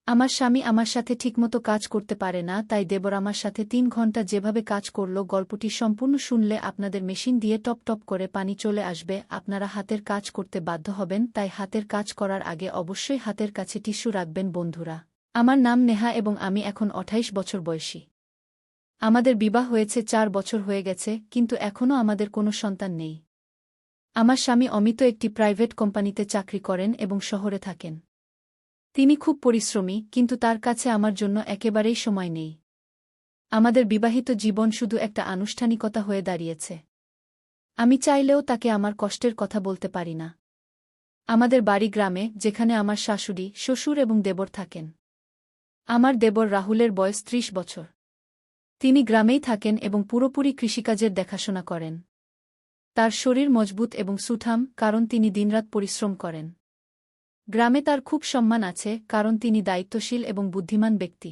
আমার স্বামী আমার সাথে ঠিকমতো কাজ করতে পারে না, তাই দেবর আমার সাথে ৩ ঘন্টা যেভাবে কাজ করল। গল্পটি সম্পূর্ণ শুনলে আপনাদের মেশিন দিয়ে টপ টপ করে পানি চলে আসবে। আপনারা হাতের কাজ করতে বাধ্য হবেন, তাই হাতের কাজ করার আগে অবশ্যই হাতের কাছে টিস্যু রাখবেন বন্ধুরা। আমার নাম নেহা এবং আমি এখন ২৮ বছর বয়সী। আমাদের বিবাহ হয়েছে ৪ বছর হয়ে গেছে, কিন্তু এখনও আমাদের কোনো সন্তান নেই। আমার স্বামী অমিত একটি প্রাইভেট কোম্পানিতে চাকরি করেন এবং শহরে থাকেন। তিনি খুব পরিশ্রমী, কিন্তু তার কাছে আমার জন্য একেবারেই সময় নেই। আমাদের বিবাহিত জীবন শুধু একটা আনুষ্ঠানিকতা হয়ে দাঁড়িয়েছে। আমি চাইলেও তাকে আমার কষ্টের কথা বলতে পারি না। আমাদের বাড়ি গ্রামে, যেখানে আমার শাশুড়ি, শ্বশুর এবং দেবর থাকেন। আমার দেবর রাহুলের বয়স ৩০ বছর। তিনি গ্রামেই থাকেন এবং পুরোপুরি কৃষিকাজের দেখাশোনা করেন। তার শরীর মজবুত এবং সুঠাম, কারণ তিনি দিনরাত পরিশ্রম করেন। গ্রামে তার খুব সম্মান আছে, কারণ তিনি দায়িত্বশীল এবং বুদ্ধিমান ব্যক্তি।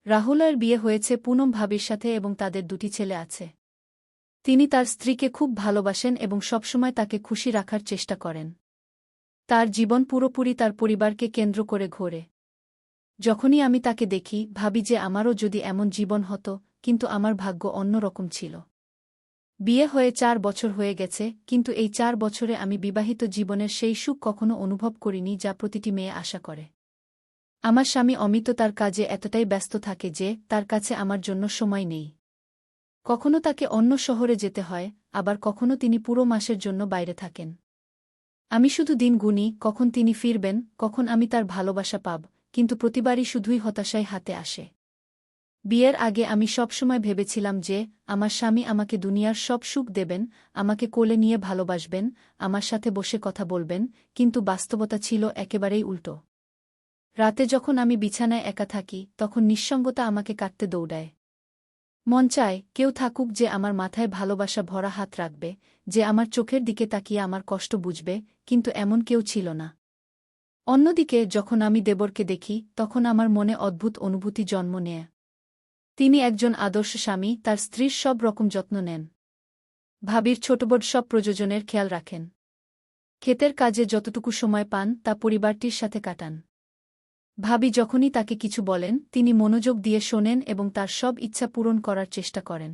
রাহুলের বিয়ে হয়েছে পুনম ভাবির সাথে এবং তাদের ২টি ছেলে আছে। তিনি তার স্ত্রীকে খুব ভালোবাসেন এবং সবসময় তাকে খুশি রাখার চেষ্টা করেন। তার জীবন পুরোপুরি তার পরিবারকে কেন্দ্র করে ঘোরে। যখনই আমি তাকে দেখি, ভাবি যে আমারও যদি এমন জীবন হতো, কিন্তু আমার ভাগ্য অন্য রকম ছিল। বিয়ে হয়ে ৪ বছর হয়ে গেছে, কিন্তু এই ৪ বছরে আমি বিবাহিত জীবনের সেই সুখ কখনো অনুভব করিনি যা প্রতিটি মেয়ে আশা করে। আমার স্বামী অমিত তার কাজে এতটাই ব্যস্ত থাকে যে তার কাছে আমার জন্য সময় নেই। কখনো তাকে অন্য শহরে যেতে হয়, আবার কখনো তিনি পুরো মাসের জন্য বাইরে থাকেন। আমি শুধু দিন গুনি, কখন তিনি ফিরবেন, কখন আমি তার ভালোবাসা পাব, কিন্তু প্রতিবারই শুধুই হতাশায় হাতে আসে। বিয়ের আগে আমি সবসময় ভেবেছিলাম যে আমার স্বামী আমাকে দুনিয়ার সব সুখ দেবেন, আমাকে কোলে নিয়ে ভালোবাসবেন, আমার সাথে বসে কথা বলবেন, কিন্তু বাস্তবতা ছিল একেবারেই উল্টো। রাতে যখন আমি বিছানায় একা থাকি, তখন নিঃসঙ্গতা আমাকে কাটতে দৌড়ায়। মন চায় কেউ থাকুক যে আমার মাথায় ভালোবাসা ভরা হাত রাখবে, যে আমার চোখের দিকে তাকিয়ে আমার কষ্ট বুঝবে, কিন্তু এমন কেউ ছিল না। অন্যদিকে যখন আমি দেবরকে দেখি, তখন আমার মনে অদ্ভুত অনুভূতি জন্ম নেয়। তিনি একজন আদর্শ স্বামী, তার স্ত্রীর সব রকম যত্ন নেন। ভাবির ছোটবড় সব প্রয়োজনের খেয়াল রাখেন। ক্ষেতের কাজে যতটুকু সময় পান তা পরিবারটির সাথে কাটান। ভাবি যখনই তাকে কিছু বলেন, তিনি মনোযোগ দিয়ে শোনেন এবং তার সব ইচ্ছা পূরণ করার চেষ্টা করেন।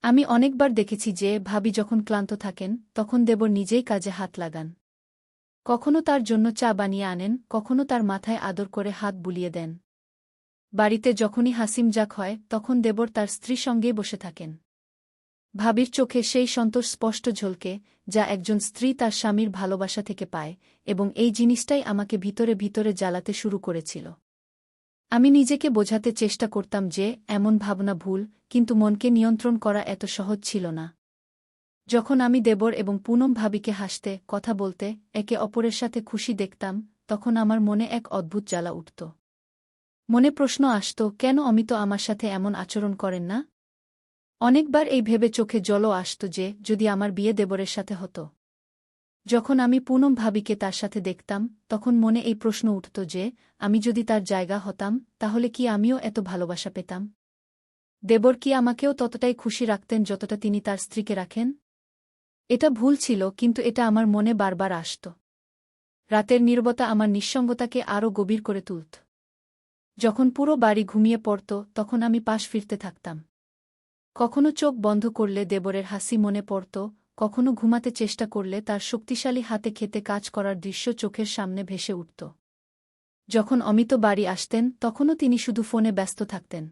আমি অনেকবার দেখেছি যে ভাবি যখন ক্লান্ত থাকেন, তখন দেবর নিজেই কাজে হাত লাগান। কখনো তার জন্য চা বানিয়ে আনেন, কখনো তার মাথায় আদর করে হাত বুলিয়ে দেন। বাড়িতে যখনই হাসিমজাক হয়, তখন দেবর তার স্ত্রীর সঙ্গেই বসে থাকেন। ভাবির চোখে সেই সন্তোষ স্পষ্ট ঝলকে, যা একজন স্ত্রী তার স্বামীর ভালোবাসা থেকে পায়, এবং এই জিনিসটাই আমাকে ভিতরে ভিতরে জ্বালাতে শুরু করেছিল। আমি নিজেকে বোঝাতে চেষ্টা করতাম যে এমন ভাবনা ভুল, কিন্তু মনকে নিয়ন্ত্রণ করা এত সহজ ছিল না। যখন আমি দেবর এবং পুনম ভাবিকে হাসতে, কথা বলতে, একে অপরের সাথে খুশি দেখতাম, তখন আমার মনে এক অদ্ভুত জ্বালা উঠত। মনে প্রশ্ন আসত, কেন অমিত আমার সাথে এমন আচরণ করেন না? অনেকবার এই ভেবে চোখে জলও আসত যে যদি আমার বিয়ে দেবরের সাথে হতো। যখন আমি পুনম ভাবিকে তার সাথে দেখতাম, তখন মনে এই প্রশ্ন উঠত যে আমি যদি তার জায়গা হতাম, তাহলে কি আমিও এত ভালোবাসা পেতাম? দেবর কি আমাকেও ততটাই খুশি রাখতেন যতটা তিনি তার স্ত্রীকে রাখেন? এটা ভুল ছিল, কিন্তু এটা আমার মনে বারবার আসত। রাতের নীরবতা আমার নিঃসঙ্গতাকে আরও গভীর করে তুলত। যখন পুরো বাড়ি ঘুমিয়ে পড়ত, তখন আমি পাশ ফিরতে থাকতাম। কখনো চোখ বন্ধ করলে দেবরের হাসি মনে পড়ত, কখনো ঘুমাতে চেষ্টা করলে তার শক্তিশালী হাতে খেতে কাজ করার দৃশ্য চোখের সামনে ভেসে উঠত। যখন অমিত বাড়ি আসতেন, তখনও তিনি শুধু ফোনে ব্যস্ত থাকতেন।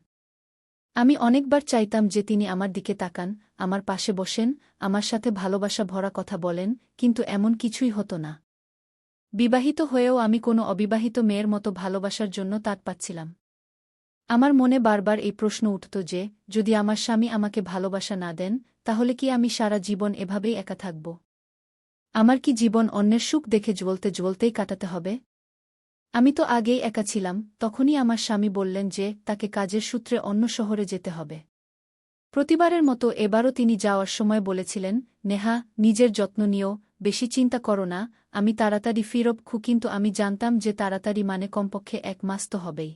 আমি অনেকবার চাইতাম যে তিনি আমার দিকে তাকান, আমার পাশে বসেন, আমার সাথে ভালোবাসা ভরা কথা বলেন, কিন্তু এমন কিছুই হতো না। বিবাহিত হয়েও আমি কোনো অবিবাহিত মেয়ের মতো ভালোবাসার জন্য তাড় পাচ্ছিলাম। আমার মনে বারবার এই প্রশ্ন উঠত যে যদি আমার স্বামী আমাকে ভালোবাসা না দেন, তাহলে কি আমি সারা জীবন এভাবেই একা থাকব? আমার কি জীবন অন্যের সুখ দেখে জ্বলতে জ্বলতেই কাটাতে হবে? আমি তো আগেই একা ছিলাম। তখনই আমার স্বামী বললেন যে তাকে কাজের সূত্রে অন্য শহরে যেতে হবে। প্রতিবারের মতো এবারও তিনি যাওয়ার সময় বলেছিলেন, নেহা, নিজের যত্ন নিও, বেশি চিন্তা করো না, আমি তাড়াতাড়ি ফিরব। কিন্তু আমি জানতাম যে তাড়াতাড়ি মানে কমপক্ষে ১ মাস তো হবেই।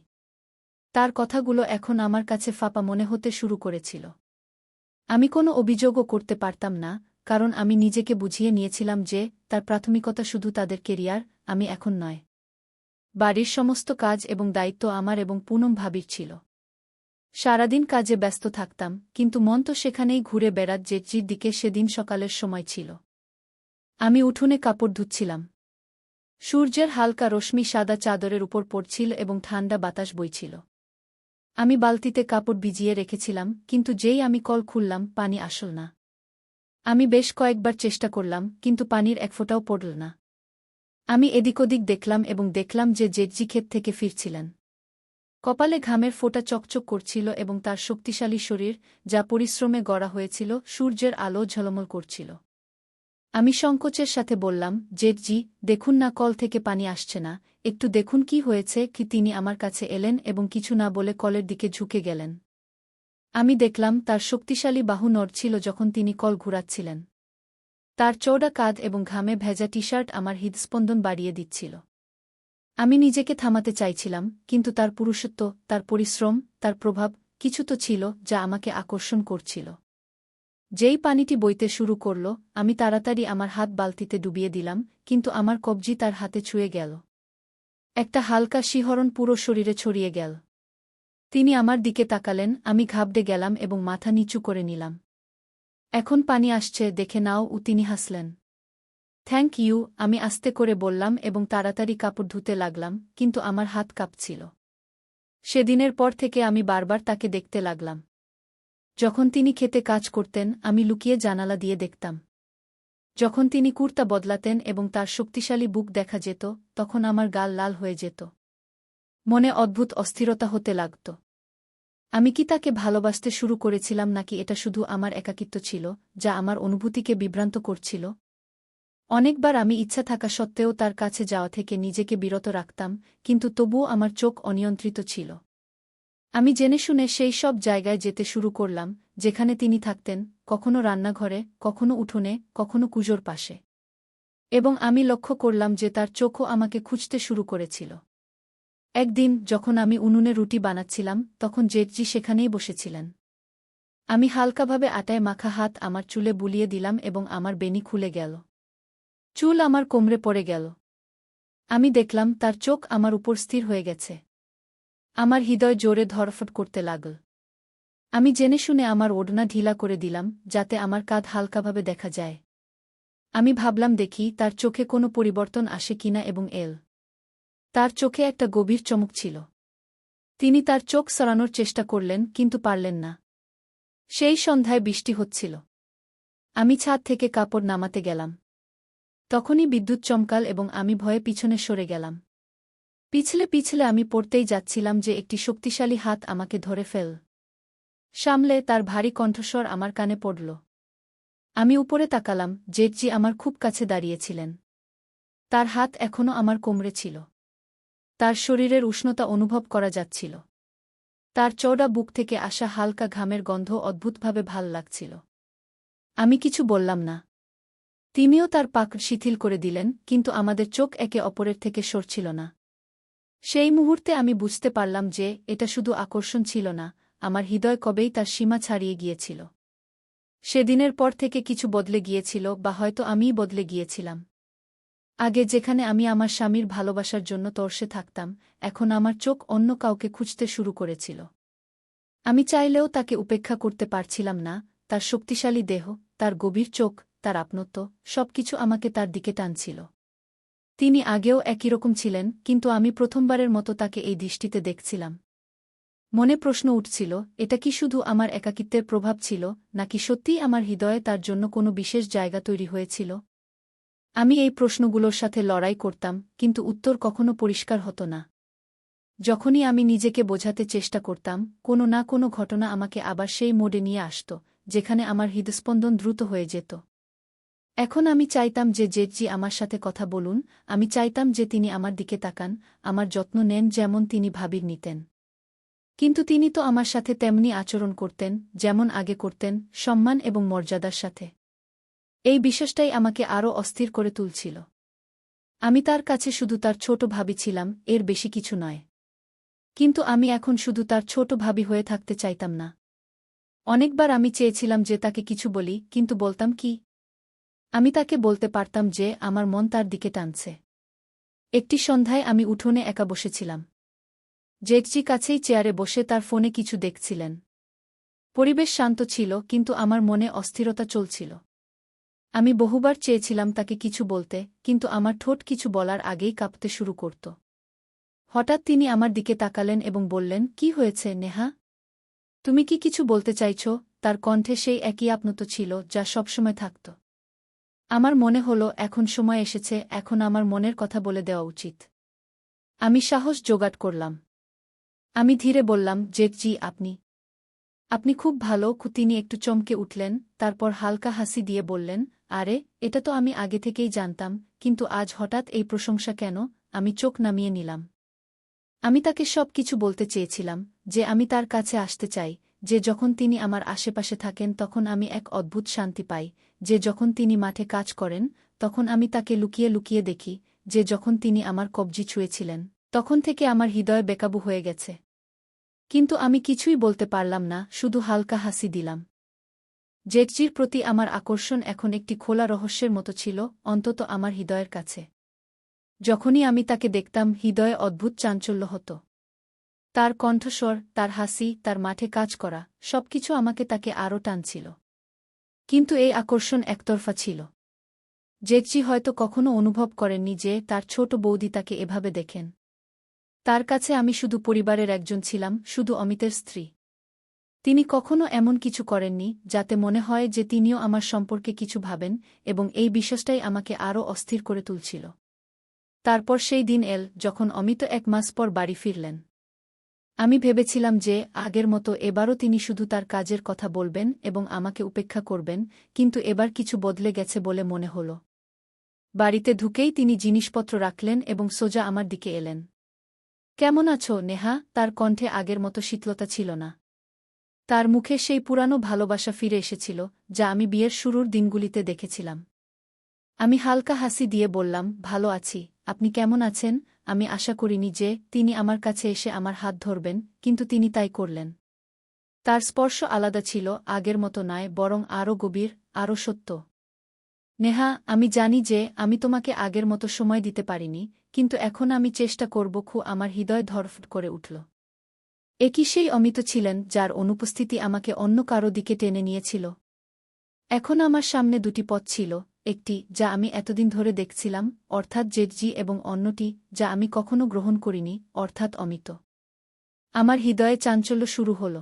তার কথাগুলো এখন আমার কাছে ফাঁপা মনে হতে শুরু করেছিল। আমি কোনো অভিযোগও করতে পারতাম না, কারণ আমি নিজেকে বুঝিয়ে নিয়েছিলাম যে তার প্রাথমিকতা শুধু তাদের কেরিয়ার, আমি এখন নয়। বাড়ির সমস্ত কাজ এবং দায়িত্ব আমার এবং পুনম ভাবির ছিল। সারাদিন কাজে ব্যস্ত থাকতাম, কিন্তু মন তো সেখানেই ঘুরে বেড়াত জেঠির দিকে। সেদিন সকালের সময় ছিল। আমি উঠোনে কাপড় ধুচ্ছিলাম। সূর্যের হালকা রশ্মি সাদা চাদরের উপর পড়ছিল এবং ঠান্ডা বাতাস বইছিল। আমি বালতিতে কাপড় ভিজিয়ে রেখেছিলাম, কিন্তু যেই আমি কল খুললাম পানি আসল না। আমি বেশ কয়েকবার চেষ্টা করলাম, কিন্তু পানির এক ফোঁটাও পড়ল না। আমি এদিক ওদিক দেখলাম এবং দেখলাম যে জেঠজি ক্ষেত থেকে ফিরছিলেন। কপালে ঘামের ফোঁটা চকচক করছিল এবং তার শক্তিশালী শরীর, যা পরিশ্রমে গড়া হয়েছিল, সূর্যের আলো ঝলমল করছিল। আমি সংকোচের সাথে বললাম, জেঠজি, দেখুন না কল থেকে পানি আসছে না, একটু দেখুন কি হয়েছে কি। তিনি আমার কাছে এলেন এবং কিছু না বলে কলের দিকে ঝুঁকে গেলেন। আমি দেখলাম তার শক্তিশালী বাহু নড়ছিল যখন তিনি কল ঘুরাচ্ছিলেন। তার চওড়া কাঁধ এবং ঘামে ভেজা টি-শার্ট আমার হৃদস্পন্দন বাড়িয়ে দিচ্ছিল। আমি নিজেকে থামাতে চাইছিলাম, কিন্তু তার পুরুষত্ব, তার পরিশ্রম, তার প্রভাব, কিছু তো ছিল যা আমাকে আকর্ষণ করছিল। যেই পানিটি বইতে শুরু করল, আমি তাড়াতাড়ি আমার হাত বালতিতে ডুবিয়ে দিলাম, কিন্তু আমার কবজি তার হাতে ছুঁয়ে গেল। একটা হালকা শিহরণ পুরো শরীরে ছড়িয়ে গেল। তিনি আমার দিকে তাকালেন, আমি ঘাবড়ে গেলাম এবং মাথা নিচু করে নিলাম। এখন পানি আসছে, দেখে নাও। তিনি হাসলেন। থ্যাংক ইউ, আমি আস্তে করে বললাম এবং তাড়াতাড়ি কাপড় ধুতে লাগলাম, কিন্তু আমার হাত কাঁপছিল। সেদিনের পর থেকে আমি বারবার তাকে দেখতে লাগলাম। যখন তিনি খেতে কাজ করতেন, আমি লুকিয়ে জানালা দিয়ে দেখতাম। যখন তিনি কুর্তা বদলাতেন এবং তার শক্তিশালী বুক দেখা যেত, তখন আমার গাল লাল হয়ে যেত। মনে অদ্ভুত অস্থিরতা হতে লাগত। আমি কি তাকে ভালোবাসতে শুরু করেছিলাম, নাকি এটা শুধু আমার একাকিত্ব ছিল, যা আমার অনুভূতিকে বিভ্রান্ত করছিল? অনেকবার আমি ইচ্ছা থাকা সত্ত্বেও তার কাছে যাওয়া থেকে নিজেকে বিরত রাখতাম, কিন্তু তবুও আমার চোখ অনিয়ন্ত্রিত ছিল। আমি জেনে শুনে সেই সব জায়গায় যেতে শুরু করলাম, যেখানে তিনি থাকতেন, কখনো রান্নাঘরে, কখনো উঠোনে, কখনো কুজোর পাশে। এবং আমি লক্ষ্য করলাম যে তার চোখও আমাকে খুঁজতে শুরু করেছিল। একদিন যখন আমি উনুনে রুটি বানাচ্ছিলাম, তখন জেঠজি সেখানেই বসেছিলেন। আমি হালকাভাবে আটায় মাখা হাত আমার চুলে বুলিয়ে দিলাম এবং আমার বেনি খুলে গেল। চুল আমার কোমরে পড়ে গেল। আমি দেখলাম তার চোখ আমার উপর স্থির হয়ে গেছে। আমার হৃদয় জোরে ধড়ফড় করতে লাগল। আমি জেনে শুনে আমার ওড়না ঢিলা করে দিলাম, যাতে আমার কাঁধ হালকাভাবে দেখা যায়। আমি ভাবলাম দেখি তার চোখে কোনো পরিবর্তন আসে কিনা এবং তার চোখে একটা গভীর চমক ছিল। তিনি তার চোখ সরানোর চেষ্টা করলেন, কিন্তু পারলেন না। সেই সন্ধ্যায় বৃষ্টি হচ্ছিল। আমি ছাদ থেকে কাপড় নামাতে গেলাম। তখনই বিদ্যুৎ চমকাল এবং আমি ভয়ে পিছনে সরে গেলাম। পিছলে পিছলে আমি পড়তেই যাচ্ছিলাম যে একটি শক্তিশালী হাত আমাকে ধরে সামলে তার ভারী কণ্ঠস্বর আমার কানে পড়ল। আমি উপরে তাকালাম, জেঠজি আমার খুব কাছে দাঁড়িয়েছিলেন। তার হাত এখনও আমার কোমরে ছিল। তার শরীরের উষ্ণতা অনুভব করা যাচ্ছিল। তার চওড়া বুক থেকে আসা হালকা ঘামের গন্ধ অদ্ভুতভাবে ভাল লাগছিল। আমি কিছু বললাম না। তিনিও তার পাক শিথিল করে দিলেন, কিন্তু আমাদের চোখ একে অপরের থেকে সরছিল না। সেই মুহূর্তে আমি বুঝতে পারলাম যে এটা শুধু আকর্ষণ ছিল না, আমার হৃদয় কবেই তার সীমা ছাড়িয়ে গিয়েছিল। সেদিনের পর থেকে কিছু বদলে গিয়েছিল, বা হয়তো আমিই বদলে গিয়েছিলাম। আগে যেখানে আমি আমার স্বামীর ভালোবাসার জন্য তর্ষে থাকতাম, এখন আমার চোখ অন্য কাউকে খুঁজতে শুরু করেছিল। আমি চাইলেও তাকে উপেক্ষা করতে পারছিলাম না। তার শক্তিশালী দেহ, তার গভীর চোখ, তার আপনত্ব, সবকিছু আমাকে তার দিকে টানছিল। তিনি আগেও একই রকম ছিলেন, কিন্তু আমি প্রথমবারের মতো তাকে এই দৃষ্টিতে দেখছিলাম। মনে প্রশ্ন উঠছিল, এটা কি শুধু আমার একাকিত্বের প্রভাব ছিল, নাকি সত্যিই আমার হৃদয়ে তার জন্য কোনো বিশেষ জায়গা তৈরি হয়েছিল? আমি এই প্রশ্নগুলোর সাথে লড়াই করতাম, কিন্তু উত্তর কখনো পরিষ্কার হতো না। যখনই আমি নিজেকে বোঝাতে চেষ্টা করতাম, কোনো না কোনো ঘটনা আমাকে আবার সেই মোড়ে নিয়ে আসত, যেখানে আমার হৃদস্পন্দন দ্রুত হয়ে যেত। এখন আমি চাইতাম যে জেঠজি আমার সাথে কথা বলুন, আমি চাইতাম যে তিনি আমার দিকে তাকান, আমার যত্ন নেন যেমন তিনি ভাবির নিতেন। কিন্তু তিনি তো আমার সাথে তেমনি আচরণ করতেন, যেমন আগে করতেন, সম্মান এবং মর্যাদার সাথে। এই বিশ্বাসটাই আমাকে আরও অস্থির করে তুলছিল। আমি তার কাছে শুধু তার ছোট ভাবি ছিলাম, এর বেশি কিছু নয়। কিন্তু আমি এখন শুধু তার ছোট ভাবি হয়ে থাকতে চাইতাম না। অনেকবার আমি চেয়েছিলাম যে তাকে কিছু বলি, কিন্তু বলতাম কি? আমি তাকে বলতে পারতাম যে আমার মন তার দিকে টানছে। একটি সন্ধ্যায় আমি উঠোনে একা বসেছিলাম। জেঠজি কাছেই চেয়ারে বসে তার ফোনে কিছু দেখছিলেন। পরিবেশ শান্ত ছিল, কিন্তু আমার মনে অস্থিরতা চলছিল। আমি বহুবার চেয়েছিলাম তাকে কিছু বলতে, কিন্তু আমার ঠোঁট কিছু বলার আগেই কাঁপতে শুরু করত। হঠাৎ তিনি আমার দিকে তাকালেন এবং বললেন, "কি হয়েছে, নেহা? তুমি কি কিছু বলতে চাইছ?" তার কণ্ঠে সেই একই আপনত ছিল যা সবসময় থাকত। আমার মনে হলো এখন সময় এসেছে, এখন আমার মনের কথা বলে দেওয়া উচিত। আমি সাহস জোগাড় করলাম। আমি ধীরে বললাম, "জেঠজি, আপনি খুব ভালো।" তিনি একটু চমকে উঠলেন, তারপর হালকা হাসি দিয়ে বললেন, "আরে, এটা তো আমি আগে থেকেই জানতাম, কিন্তু আজ হঠাৎ এই প্রশংসা কেন?" আমি চোখ নামিয়ে নিলাম। আমি তাকে সব কিছু বলতে চেয়েছিলাম, যে আমি তার কাছে আসতে চাই, যে যখন তিনি আমার আশেপাশে থাকেন তখন আমি এক অদ্ভুত শান্তি পাই, যে যখন তিনি মাঠে কাজ করেন তখন আমি তাকে লুকিয়ে লুকিয়ে দেখি, যে যখন তিনি আমার কবজি ছুঁয়েছিলেন তখন থেকে আমার হৃদয় বেকাবু হয়ে গেছে। কিন্তু আমি কিছুই বলতে পারলাম না, শুধু হালকা হাসি দিলাম। জেঠজির প্রতি আমার আকর্ষণ এখন একটি খোলা রহস্যের মতো ছিল, অন্তত আমার হৃদয়ের কাছে। যখনই আমি তাকে দেখতাম হৃদয়ে অদ্ভুত চাঞ্চল্য হতো। তার কণ্ঠস্বর, তার হাসি, তার মাঠে কাজ করা, সবকিছু আমাকে তাকে আরও টানছিল। কিন্তু এই আকর্ষণ একতরফা ছিল। জেঠজি হয়তো কখনো অনুভব করেননি যে তার ছোট বৌদি তাকে এভাবে দেখেন। তার কাছে আমি শুধু পরিবারের একজন ছিলাম, শুধু অমিতের স্ত্রী। তিনি কখনো এমন কিছু করেননি যাতে মনে হয় যে তিনিও আমার সম্পর্কে কিছু ভাবেন, এবং এই বিশ্বাসটাই আমাকে আরও অস্থির করে তুলছিল। তারপর সেই দিন এল যখন অমিত 1 মাস পর বাড়ি ফিরলেন। আমি ভেবেছিলাম যে আগের মতো এবারও তিনি শুধু তার কাজের কথা বলবেন এবং আমাকে উপেক্ষা করবেন, কিন্তু এবার কিছু বদলে গেছে বলে মনে হল। বাড়িতে ঢুকেই তিনি জিনিসপত্র রাখলেন এবং সোজা আমার দিকে এলেন। "কেমন আছো, নেহা?" তার কণ্ঠে আগের মতো শীতলতা ছিল না। তার মুখে সেই পুরানো ভালোবাসা ফিরে এসেছিল, যা আমি বিয়ের শুরুর দিনগুলিতে দেখেছিলাম। আমি হালকা হাসি দিয়ে বললাম, "ভালো আছি। আপনি কেমন আছেন?" আমি আশা করিনি যে তিনি আমার কাছে এসে আমার হাত ধরবেন, কিন্তু তিনি তাই করলেন। তার স্পর্শ আলাদা ছিল, আগের মতো নয়, বরং আরও গভীর, আরও সত্য। "নেহা, আমি জানি যে আমি তোমাকে আগের মতো সময় দিতে পারিনি, কিন্তু এখন আমি চেষ্টা করব।" আমার হৃদয় ধড়ফড় করে উঠল। একই সেই অমিত ছিলেন যার অনুপস্থিতি আমাকে অন্য কারো দিকে টেনে নিয়েছিল। এখন আমার সামনে দুটি পথ ছিল, একটি যা আমি এতদিন ধরে দেখছিলাম, অর্থাৎ জেঠজি, এবং অন্যটি যা আমি কখনো গ্রহণ করিনি, অর্থাৎ অমিত। আমার হৃদয়ে চাঞ্চল্য শুরু হল।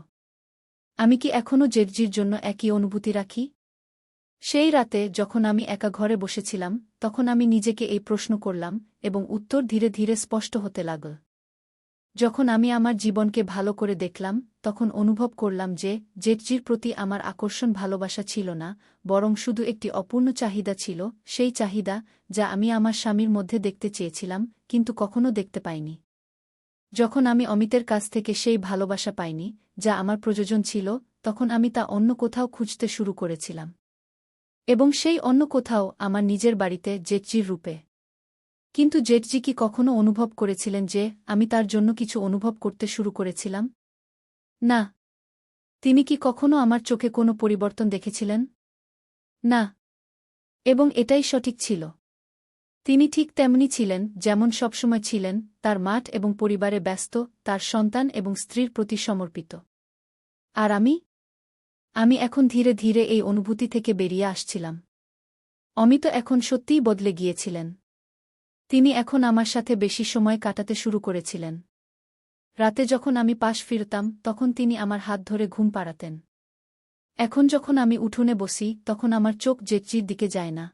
আমি কি এখনও জেঠজির জন্য একই অনুভূতি রাখি? সেই রাতে যখন আমি একা ঘরে বসেছিলাম, তখন আমি নিজেকে এই প্রশ্ন করলাম, এবং উত্তর ধীরে ধীরে স্পষ্ট হতে লাগল। যখন আমি আমার জীবনকে ভালো করে দেখলাম, তখন অনুভব করলাম যে জেঠজির প্রতি আমার আকর্ষণ ভালোবাসা ছিল না, বরং শুধু একটি অপূর্ণ চাহিদা ছিল, সেই চাহিদা যা আমি আমার স্বামীর মধ্যে দেখতে চেয়েছিলাম, কিন্তু কখনো দেখতে পাইনি। যখন আমি অমিতের কাছ থেকে সেই ভালোবাসা পাইনি, যা আমার প্রয়োজন ছিল, তখন আমি তা অন্য কোথাও খুঁজতে শুরু করেছিলাম। এবং সেই অন্য কোথাও আমার নিজের বাড়িতে, জেঠজির রূপে। কিন্তু জেঠজি কি কখনো অনুভব করেছিলেন যে আমি তার জন্য কিছু অনুভব করতে শুরু করেছিলাম? না। তিনি কি কখনো আমার চোখে কোনো পরিবর্তন দেখেছিলেন? না। এবং এটাই সঠিক ছিল। তিনি ঠিক তেমনি ছিলেন যেমন সবসময় ছিলেন, তার মাঠ এবং পরিবারে ব্যস্ত, তার সন্তান এবং স্ত্রীর প্রতি সমর্পিত। আর আমি এখন ধীরে ধীরে এই অনুভূতি থেকে বেরিয়ে আসছিলাম। অমিত এখন সত্যিই বদলে গিয়েছিলেন। তিনি এখন আমার সাথে বেশি সময় কাটাতে শুরু করেছিলেন। রাতে যখন আমি পাশ ফিরতাম তখন তিনি আমার হাত ধরে ঘুম পাড়াতেন। এখন যখন আমি উঠোনে বসি তখন আমার চোখ জেঠজির দিকে যায় না।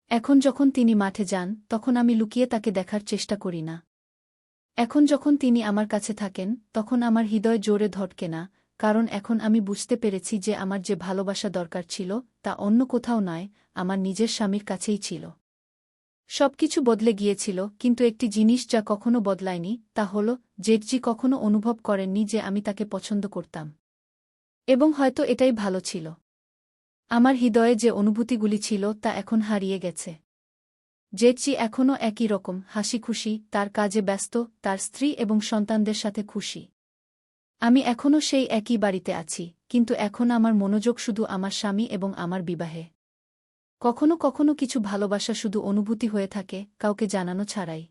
এখন যখন তিনি মাঠে যান তখন আমি লুকিয়ে তাকে দেখার চেষ্টা করি না। এখন যখন তিনি আমার কাছে থাকেন তখন আমার হৃদয় জোরে ধড়কে না, কারণ এখন আমি বুঝতে পেরেছি যে আমার যে ভালোবাসা দরকার ছিল তা অন্য কোথাও নয়, আমার নিজের স্বামীর কাছেই ছিল। সবকিছু বদলে গিয়েছিল, কিন্তু একটি জিনিস যা কখনো বদলায়নি, তা হল জেঠজি কখনো অনুভব করেননি যে আমি তাকে পছন্দ করতাম। এবং হয়তো এটাই ভালো ছিল। আমার হৃদয়ে যে অনুভূতিগুলি ছিল তা এখন হারিয়ে গেছে। জেঠজি এখনও একই রকম হাসি খুশি, তার কাজে ব্যস্ত, তার স্ত্রী এবং সন্তানদের সাথে খুশি। আমি এখনও সেই একই বাড়িতে আছি, কিন্তু এখন আমার মনোযোগ শুধু আমার স্বামী এবং আমার বিবাহে। কখনো কখনো কিছু ভালোবাসা শুধু অনুভূতি হয়ে থাকে, কাউকে জানানো ছাড়াই।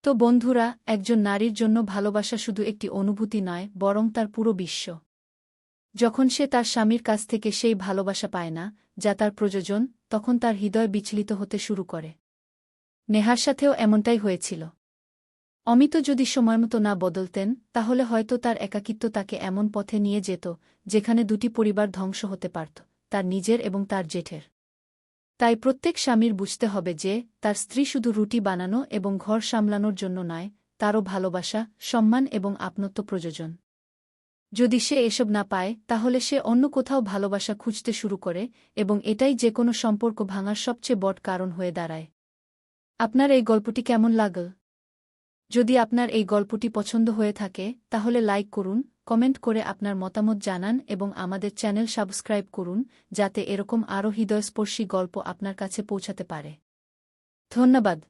তো বন্ধুরা, একজন নারীর জন্য ভালোবাসা শুধু একটি অনুভূতি নয়, বরং তার পুরো বিশ্ব। যখন সে তার স্বামীর কাছ থেকে সেই ভালোবাসা পায় না, যা তার প্রয়োজন, তখন তার হৃদয় বিচলিত হতে শুরু করে। নেহার সাথেও এমনটাই হয়েছিল। অমিত যদি সময়মতো না বদলতেন, তাহলে হয়তো তার একাকিত্ব তাকে এমন পথে নিয়ে যেত, যেখানে দুটি পরিবার ধ্বংস হতে পারত, তার নিজের এবং তার জেঠের। তাই প্রত্যেক স্বামীর বুঝতে হবে যে, তার স্ত্রী শুধু রুটি বানানো এবং ঘর সামলানোর জন্য নয়, তারও ভালোবাসা, সম্মান এবং আপনত্ব প্রয়োজন। যদি সে এসব না পায়, তাহলে সে অন্য কোথাও ভালোবাসা খুঁজতে শুরু করে, এবং এটাই যেকোনো সম্পর্ক ভাঙার সবচেয়ে বড় কারণ হয়ে দাঁড়ায়। আপনার এই গল্পটি কেমন লাগল? যদি আপনার এই গল্পটি পছন্দ হয়ে থাকে, তাহলে লাইক করুন, কমেন্ট করে আপনার মতামত জানান এবং আমাদের চ্যানেল সাবস্ক্রাইব করুন, যাতে এরকম আরও হৃদয়স্পর্শী গল্প আপনার কাছে পৌঁছাতে পারে। ধন্যবাদ।